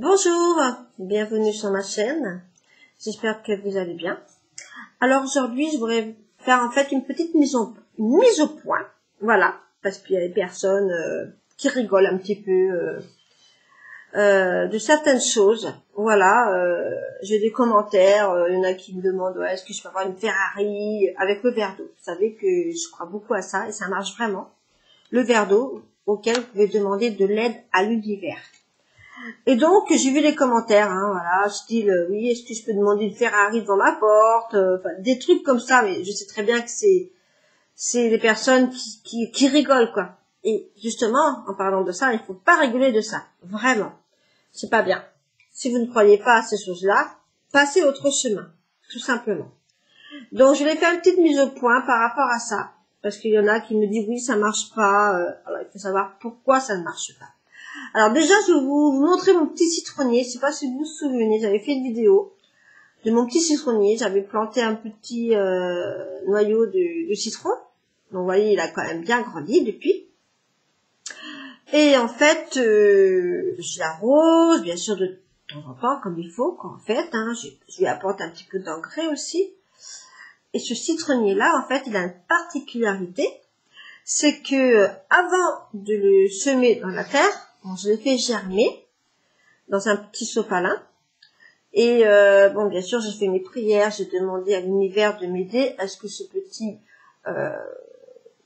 Bonjour, bienvenue sur ma chaîne. J'espère que vous allez bien. Alors aujourd'hui, je voudrais faire en fait une petite mise au point. Voilà, parce qu'il y a des personnes qui rigolent un petit peu de certaines choses. Voilà, j'ai des commentaires. Il y en a qui me demandent est-ce que je peux avoir une Ferrari avec le verre d'eau. Vous savez que je crois beaucoup à ça et ça marche vraiment. Le verre d'eau auquel vous pouvez demander de l'aide à l'univers. Et donc, j'ai vu les commentaires, voilà, style, oui, est-ce que je peux demander une Ferrari devant ma porte, enfin, des trucs comme ça, mais je sais très bien que c'est des personnes qui rigolent, quoi. Et justement, en parlant de ça, il faut pas rigoler de ça, vraiment. C'est pas bien. Si vous ne croyez pas à ces choses-là, passez autre chemin, tout simplement. Donc, je vais faire une petite mise au point par rapport à ça, parce qu'il y en a qui me disent, oui, ça marche pas, alors il faut savoir pourquoi ça ne marche pas. Alors déjà, je vais vous montrer mon petit citronnier. Je sais pas si vous vous souvenez, j'avais fait une vidéo de mon petit citronnier. J'avais planté un petit noyau de citron. Donc vous voyez, il a quand même bien grandi depuis. Et en fait, je l'arrose, bien sûr, de temps en temps, comme il faut, quoi, en fait. Je lui apporte un petit peu d'engrais aussi. Et ce citronnier-là, en fait, il a une particularité. C'est que avant de le semer dans la terre, bon, je l'ai fait germer dans un petit sopalin. Et bon, bien sûr, j'ai fait mes prières, j'ai demandé à l'univers de m'aider à ce que ce petit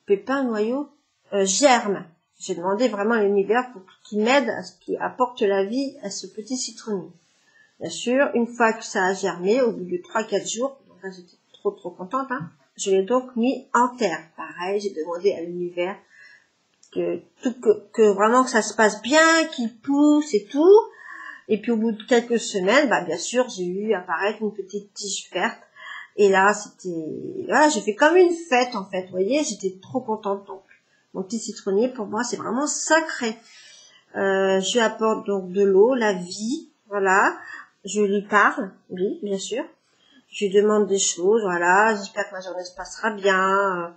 pépin, noyau, germe. J'ai demandé vraiment à l'univers pour qu'il m'aide à ce qu'il apporte la vie à ce petit citronnier. Bien sûr, une fois que ça a germé, au bout de 3-4 jours, donc là j'étais trop contente, je l'ai donc mis en terre. Pareil, j'ai demandé à l'univers que vraiment que ça se passe bien, qu'il pousse et tout. Et puis au bout de quelques semaines, bien sûr, j'ai eu apparaître une petite tige verte. Et là, voilà, j'ai fait comme une fête en fait. Vous voyez, j'étais trop contente. Donc, mon petit citronnier, pour moi, c'est vraiment sacré. Je lui apporte donc de l'eau, la vie, voilà. Je lui parle, oui, bien sûr. Je lui demande des choses, voilà. J'espère que ma journée se passera bien.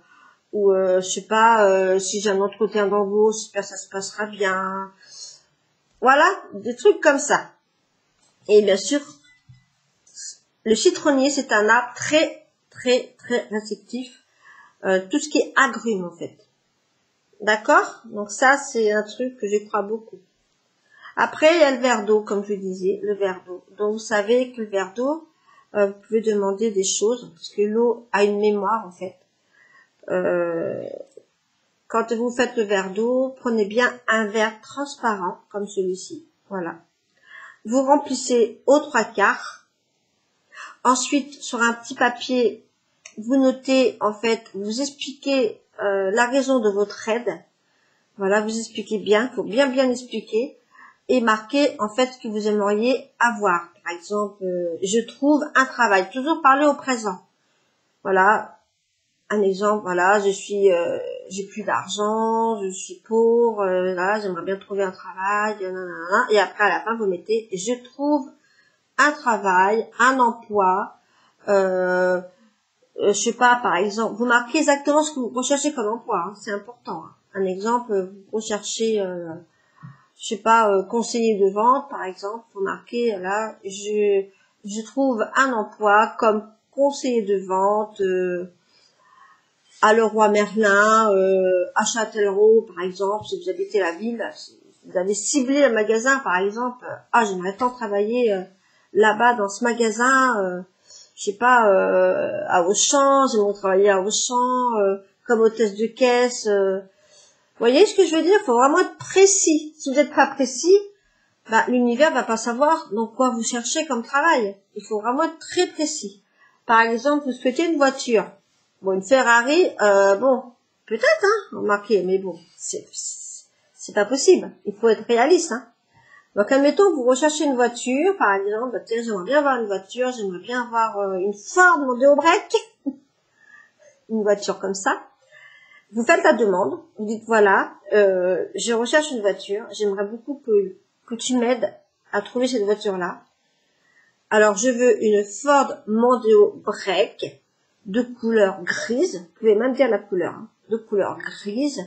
Ou je sais pas, si j'ai un entretien d'embauche, j'espère que ça se passera bien. Voilà, des trucs comme ça. Et bien sûr, le citronnier, c'est un arbre très réceptif. Tout ce qui est agrumes, en fait. D'accord? Donc ça, c'est un truc que je crois beaucoup. Après, il y a le verre d'eau, comme je disais, le verre d'eau. Donc vous savez que le verre d'eau, vous pouvez demander des choses, parce que l'eau a une mémoire, en fait. Quand vous faites le verre d'eau, prenez bien un verre transparent, comme celui-ci. Voilà. Vous remplissez aux 3/4. Ensuite, sur un petit papier, vous notez, en fait, vous expliquez la raison de votre aide. Voilà, vous expliquez bien, il faut bien expliquer. Et marquer, en fait, ce que vous aimeriez avoir. Par exemple, je trouve un travail. Toujours parler au présent. Voilà. Un exemple, voilà, j'ai plus d'argent, je suis pauvre, voilà, j'aimerais bien trouver un travail, nanana. Et après, à la fin, vous mettez, je trouve un travail, un emploi, je sais pas, par exemple, vous marquez exactement ce que vous recherchez comme emploi, c'est important. Un exemple, vous recherchez, je sais pas, conseiller de vente, par exemple, vous marquez, là, je trouve un emploi comme conseiller de vente, à Leroy Merlin, à Châtellerault, par exemple, si vous habitez la ville, si vous avez ciblé un magasin, par exemple, j'aimerais tant travailler là-bas dans ce magasin, je sais pas, à Auchan, j'aimerais travailler à Auchan, comme hôtesse de caisse. Vous voyez ce que je veux dire? Il faut vraiment être précis. Si vous n'êtes pas précis, l'univers va pas savoir dans quoi vous cherchez comme travail. Il faut vraiment être très précis. Par exemple, vous souhaitez une voiture. Bon, une Ferrari, bon, peut-être, remarquez, mais bon, c'est pas possible. Il faut être réaliste, Donc, admettons, vous recherchez une voiture, par exemple, tiens, j'aimerais bien avoir une voiture, j'aimerais bien avoir une Ford Mondeo break, une voiture comme ça. Vous faites la demande, vous dites, voilà, je recherche une voiture, j'aimerais beaucoup que tu m'aides à trouver cette voiture-là. Alors, je veux une Ford Mondeo break, de couleur grise, vous pouvez même dire la couleur, de couleur grise,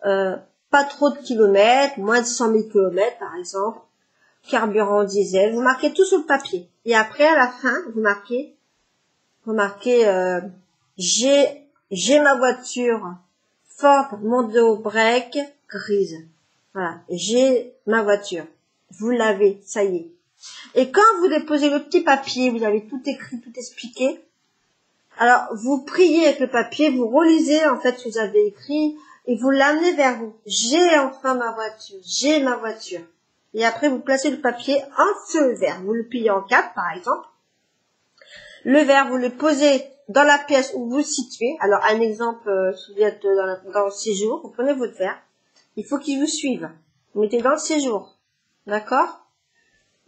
pas trop de kilomètres, moins de 100 000 kilomètres par exemple, carburant diesel. Vous marquez tout sur le papier. Et après, à la fin, vous marquez, j'ai ma voiture Ford Mondeo Break grise. Voilà, j'ai ma voiture. Vous l'avez, ça y est. Et quand vous déposez le petit papier, vous avez tout écrit, tout expliqué. Alors, vous priez avec le papier, vous relisez en fait ce que vous avez écrit et vous l'amenez vers vous. J'ai enfin ma voiture, j'ai ma voiture. Et après, vous placez le papier sur le verre. Vous le pliez en 4, par exemple. Le verre, vous le posez dans la pièce où vous le situez. Alors, un exemple, si vous êtes dans le séjour, vous prenez votre verre. Il faut qu'il vous suive. Vous mettez dans le séjour. D'accord?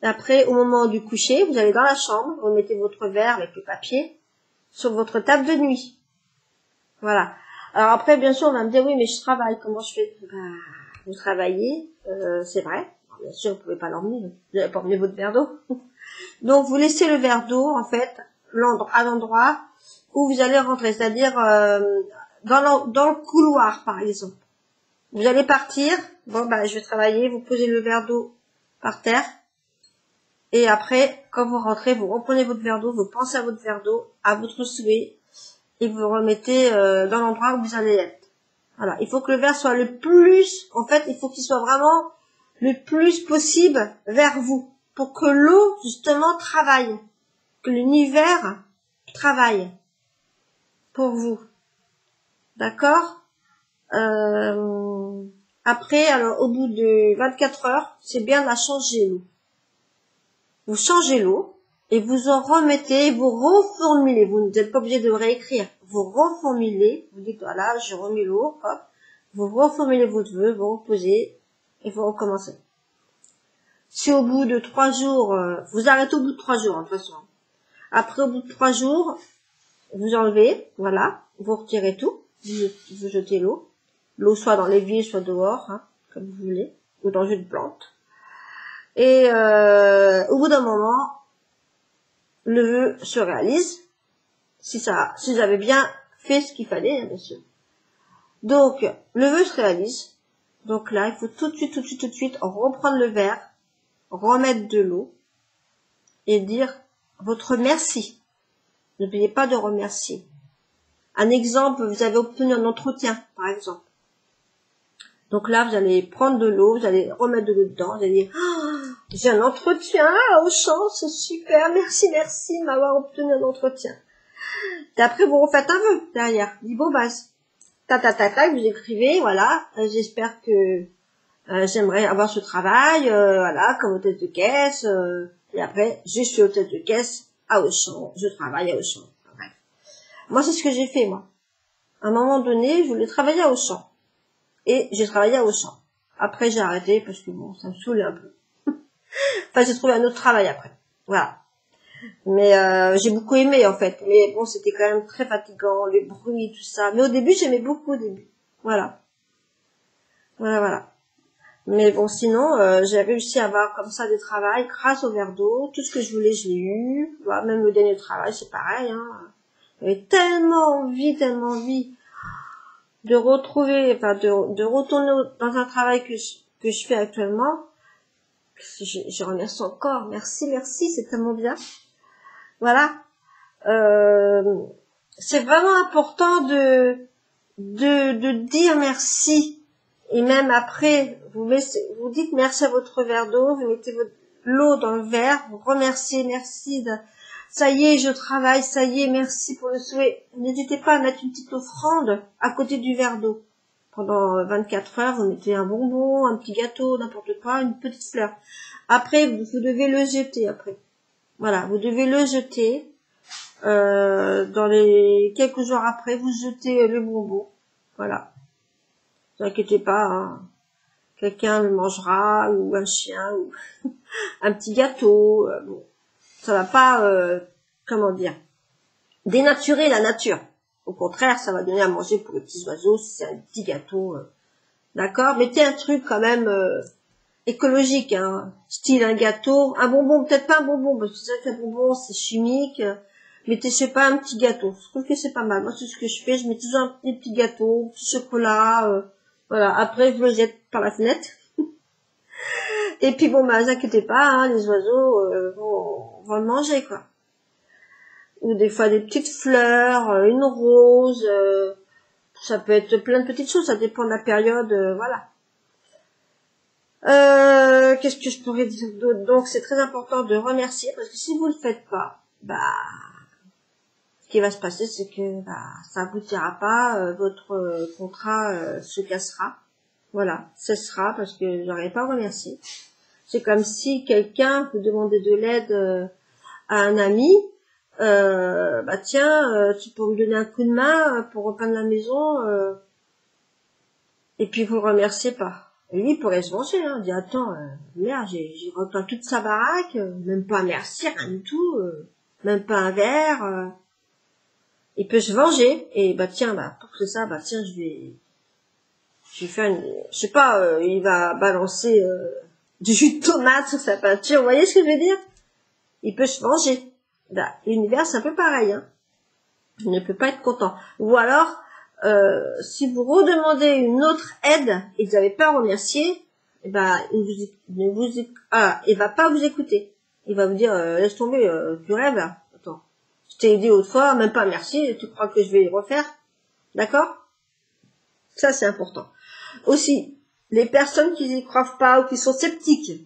Après, au moment du coucher, vous allez dans la chambre, vous mettez votre verre avec le papier sur votre table de nuit. Voilà. Alors après, bien sûr, on va me dire, oui, mais je travaille, comment je fais? Vous travaillez, c'est vrai. Alors, bien sûr, vous pouvez pas l'emmener, vous n'avez pas emmené votre verre d'eau. Donc, vous laissez le verre d'eau, en fait, à l'endroit où vous allez rentrer, c'est-à-dire dans le couloir, par exemple. Vous allez partir, bon, je vais travailler, vous posez le verre d'eau par terre, et après, quand vous rentrez, vous reprenez votre verre d'eau, vous pensez à votre verre d'eau, à votre souhait, et vous le remettez dans l'endroit où vous allez être. Voilà, il faut que le verre soit le plus, en fait, il faut qu'il soit vraiment le plus possible vers vous, pour que l'eau, justement, travaille, que l'univers travaille pour vous. D'accord? Après, alors, au bout de 24 heures, c'est bien de la changer l'eau. Vous changez l'eau et vous en remettez, vous reformulez. Vous n'êtes pas obligé de réécrire. Vous reformulez. Vous dites, voilà, je remets l'eau, hop. Vous reformulez votre vœu, vous reposez et vous recommencez. Si au bout de 3 jours, vous arrêtez au bout de 3 jours, de toute façon. Après, au bout de 3 jours, vous enlevez, voilà, vous retirez tout, vous jetez l'eau. L'eau soit dans l'évier, soit dehors, comme vous voulez, ou dans une plante. Et au bout d'un moment, le vœu se réalise, si vous avez bien fait ce qu'il fallait, bien sûr. Donc, le vœu se réalise. Donc là, il faut tout de suite reprendre le verre, remettre de l'eau et dire votre merci. N'oubliez pas de remercier. Un exemple, vous avez obtenu un entretien, par exemple. Donc là, vous allez prendre de l'eau, vous allez remettre de l'eau dedans, vous allez dire j'ai un entretien au champ, c'est super, merci de m'avoir obtenu un entretien. Et après, vous refaites un vœu derrière. Dit bon, vous écrivez, voilà, j'espère que j'aimerais avoir ce travail, voilà, comme hôtesse de caisse, et après, je suis hôtesse de caisse à Auchan, je travaille à Auchan. Bref. Moi, c'est ce que j'ai fait, moi. À un moment donné, je voulais travailler à Auchan. Et j'ai travaillé à Auchan. Après, j'ai arrêté parce que bon, ça me saoulait un peu. Enfin, j'ai trouvé un autre travail après. Voilà. Mais j'ai beaucoup aimé en fait. Mais bon, c'était quand même très fatigant, les bruits, tout ça. Mais au début, j'aimais beaucoup au début. Voilà. Voilà. Mais bon, sinon, j'ai réussi à avoir comme ça des travails grâce au verre d'eau. Tout ce que je voulais, je l'ai eu. Voilà, même le dernier travail, c'est pareil. J'avais tellement envie de retrouver, enfin de retourner dans un travail que je fais actuellement. Je remercie encore. Merci, c'est tellement bien. Voilà. C'est vraiment important de dire merci. Et même après, vous dites merci à votre verre d'eau, vous mettez l'eau dans le verre, vous remerciez, merci ça y est, je travaille, ça y est, merci pour le souhait. N'hésitez pas à mettre une petite offrande à côté du verre d'eau. Pendant 24 heures, vous mettez un bonbon, un petit gâteau, n'importe quoi, une petite fleur. Après, vous devez le jeter après. Voilà, vous devez le jeter. Dans les quelques jours après, vous jetez le bonbon. Voilà. Ne vous inquiétez pas, quelqu'un le mangera, ou un chien, ou un petit gâteau. Bon, ça va pas, comment dire, dénaturer la nature. Au contraire, ça va donner à manger pour les petits oiseaux si c'est un petit gâteau. D'accord? Mettez un truc quand même écologique, style un gâteau, un bonbon, peut-être pas un bonbon, parce que c'est vrai qu'un bonbon c'est chimique. Mettez, je sais pas, un petit gâteau. Je trouve que c'est pas mal. Moi, c'est ce que je fais. Je mets toujours un petit gâteau, un petit chocolat. Voilà. Après, je le jette par la fenêtre. Et puis bon, bah, inquiétez pas, hein, les oiseaux vont le manger, quoi. Ou des fois des petites fleurs, une rose, ça peut être plein de petites choses, ça dépend de la période, voilà. Qu'est-ce que je pourrais dire d'autre? Donc c'est très important de remercier, parce que si vous le faites pas, bah ce qui va se passer, c'est que bah, ça aboutira pas, votre contrat se cassera. Voilà, cessera parce que vous n'aurez pas remercié. C'est comme si quelqu'un vous demandait de l'aide à un ami, bah tiens, tu peux me donner un coup de main pour repeindre la maison, et puis vous le remerciez pas. Et lui, il pourrait se venger, hein, dire attends, merde, j'ai repeint toute sa baraque, même pas un merci, rien du tout, même pas un verre. Il peut se venger, et bah tiens, bah pour que ça, bah tiens, je vais faire une, je sais pas, il va balancer du jus de tomate sur sa peinture, vous voyez ce que je veux dire? Il peut se venger. Bah, l'univers, c'est un peu pareil, hein. Il ne peut pas être content. Ou alors, si vous redemandez une autre aide et que vous n'avez pas remercié, eh ben, il va pas vous écouter. Il va vous dire, laisse tomber, tu rêves, là. Attends. Je t'ai aidé autrefois, fois, même pas merci, tu crois que je vais le refaire? D'accord? Ça, c'est important. Aussi, les personnes qui n'y croient pas ou qui sont sceptiques,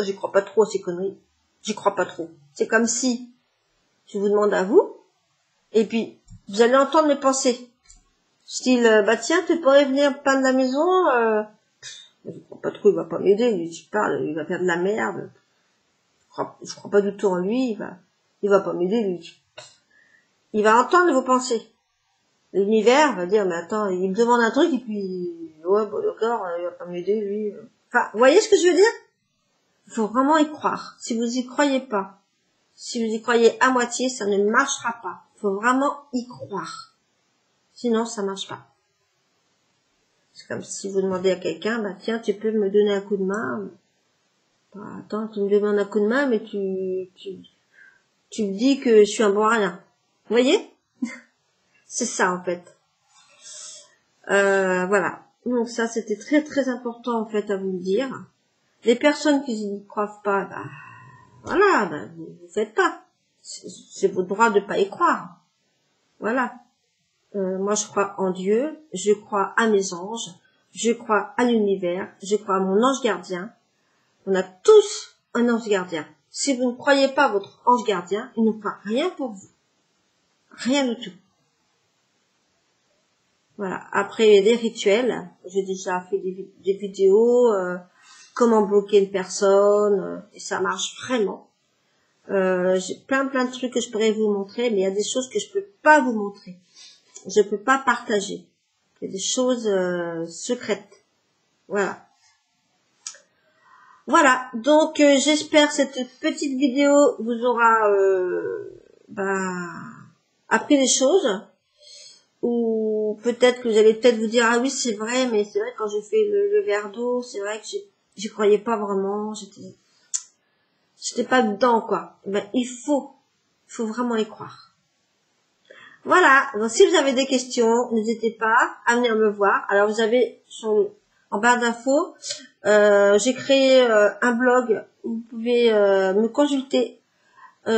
j'y crois pas trop, ces conneries. J'y crois pas trop. C'est comme si je vous demande à vous, et puis vous allez entendre mes pensées. Style, bah tiens, tu pourrais venir peindre la maison, je crois pas trop, il va pas m'aider, lui, tu parles, il va faire de la merde. Je crois pas du tout en lui, il va pas m'aider, lui. Il va entendre vos pensées. L'univers va dire, mais attends, il me demande un truc, et puis, ouais, bon, d'accord, il va pas m'aider, lui. Enfin, vous voyez ce que je veux dire? Il faut vraiment y croire. Si vous y croyez pas, si vous y croyez à moitié, ça ne marchera pas. Il faut vraiment y croire. Sinon, ça marche pas. C'est comme si vous demandez à quelqu'un, bah tiens, tu peux me donner un coup de main. Bah, attends, tu me demandes un coup de main, mais tu me dis que je suis un bon à rien. Vous voyez? C'est ça, en fait. Voilà. Donc ça, c'était très très important, en fait, à vous le dire. Les personnes qui n'y croient pas, bah, voilà, bah, vous faites pas. C'est votre droit de pas y croire. Voilà. Moi, je crois en Dieu, je crois à mes anges, je crois à l'univers, je crois à mon ange gardien. On a tous un ange gardien. Si vous ne croyez pas à votre ange gardien, il ne fera rien pour vous. Rien du tout. Voilà. Après, il y a des rituels. J'ai déjà fait des vidéos, comment bloquer une personne, et ça marche vraiment. J'ai plein de trucs que je pourrais vous montrer, mais il y a des choses que je peux pas vous montrer. Je peux pas partager. Il y a des choses secrètes. Voilà. Voilà. Donc j'espère que cette petite vidéo vous aura appris des choses. Ou peut-être que vous allez peut-être vous dire ah oui c'est vrai, mais c'est vrai quand j'ai fait le verre d'eau, c'est vrai que j'y croyais pas vraiment. J'étais pas dedans quoi. Ben il faut vraiment y croire. Voilà, donc si vous avez des questions, n'hésitez pas à venir me voir. Alors vous avez en barre d'infos, j'ai créé un blog où vous pouvez me consulter pour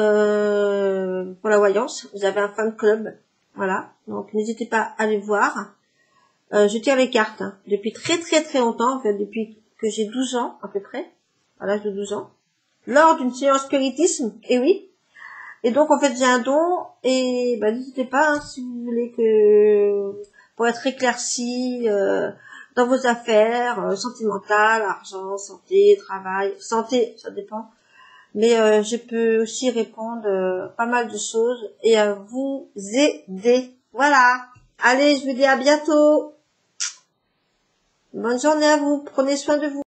la voyance. Vous avez un fan club, voilà. Donc n'hésitez pas à aller voir. Je tire les cartes hein, depuis très longtemps, en fait depuis que j'ai 12 ans à peu près, à l'âge de 12 ans, lors d'une séance spiritisme, et oui. Et donc, en fait, j'ai un don, et bah, n'hésitez pas, hein, si vous voulez que, pour être éclairci dans vos affaires sentimentales, argent, santé, travail, santé, ça dépend. Mais je peux aussi répondre pas mal de choses et à vous aider. Voilà. Allez, je vous dis à bientôt. Bonne journée à vous. Prenez soin de vous.